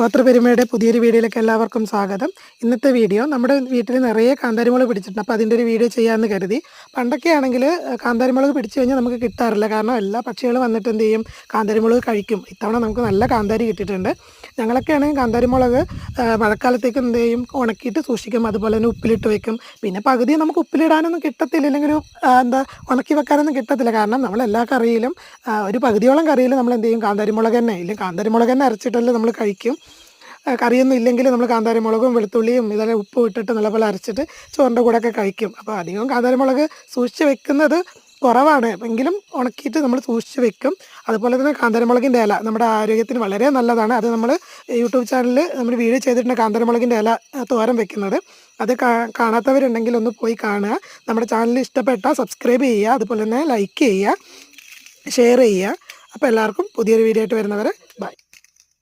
ഗോത്രപെരുമയുടെ പുതിയൊരു വീഡിയോയിലേക്ക് എല്ലാവർക്കും സ്വാഗതം. ഇന്നത്തെ വീഡിയോ നമ്മുടെ വീട്ടിൽ നിറയെ കാന്താരിമുളക് പിടിച്ചിട്ടുണ്ട്. അപ്പോൾ അതിൻ്റെ ഒരു വീഡിയോ ചെയ്യാമെന്ന് കരുതി. പണ്ടൊക്കെ ആണെങ്കിൽ കാന്താരിമുളക് പിടിച്ചു കഴിഞ്ഞാൽ നമുക്ക് കിട്ടാറില്ല. കാരണം എല്ലാ പക്ഷികളും വന്നിട്ട് എന്ത് ചെയ്യും, കാന്താരിമുളക് കഴിക്കും. ഇത്തവണ നമുക്ക് നല്ല കാന്താരി കിട്ടിയിട്ടുണ്ട്. ഞങ്ങളൊക്കെ ആണെങ്കിൽ കാന്താരിമുളക് മഴക്കാലത്തേക്ക് എന്ത് ചെയ്യും, ഉണക്കിയിട്ട് സൂക്ഷിക്കും. അതുപോലെ തന്നെ ഉപ്പിലിട്ട് വെക്കും. പിന്നെ പകുതി നമുക്ക് ഉപ്പിലിടാനൊന്നും കിട്ടത്തില്ല, ഇല്ലെങ്കിൽ ഉണക്കി വെക്കാനൊന്നും കിട്ടത്തില്ല. കാരണം നമ്മൾ എല്ലാ കറിയിലും ഒരു പകുതിയോളം കറിയിൽ നമ്മൾ എന്ത് ചെയ്യും, കാന്താരിമുളക് തന്നെ ഇല്ലെങ്കിൽ കാന്താരിമുളക് തന്നെ അരച്ചിട്ടല്ലേ നമ്മൾ കഴിക്കും. കറിയൊന്നും ഇല്ലെങ്കിൽ നമ്മൾ കാന്താരിമുളകും വെളുത്തുള്ളിയും ഇതെല്ലാം ഉപ്പും ഇട്ടിട്ട് നല്ലപോലെ അരച്ചിട്ട് ചോറിൻ്റെ കൂടെയൊക്കെ കഴിക്കും. അപ്പോൾ അധികം കാന്താരിമുളക് സൂക്ഷിച്ച് വെക്കുന്നത് കുറവാണ്, എങ്കിലും ഉണക്കിയിട്ട് നമ്മൾ സൂക്ഷിച്ച് വെക്കും. അതുപോലെ തന്നെ കാന്താരിമുളകിൻ്റെ ഇല നമ്മുടെ ആരോഗ്യത്തിന് വളരെ നല്ലതാണ്. അത് നമ്മൾ യൂട്യൂബ് ചാനലിൽ നമ്മൾ വീഡിയോ ചെയ്തിട്ടുണ്ട്, കാന്താരിമുളകിൻ്റെ ഇല തോരൻ വെക്കുന്നത്. അത് കാണാത്തവരുണ്ടെങ്കിൽ ഒന്ന് പോയി കാണുക. നമ്മുടെ ചാനൽ ഇഷ്ടപ്പെട്ടാൽ സബ്സ്ക്രൈബ് ചെയ്യുക, അതുപോലെ തന്നെ ലൈക്ക് ചെയ്യുക, ഷെയർ ചെയ്യുക. അപ്പോൾ എല്ലാവർക്കും പുതിയൊരു വീഡിയോ ആയിട്ട് വരുന്നവരെ ബൈ.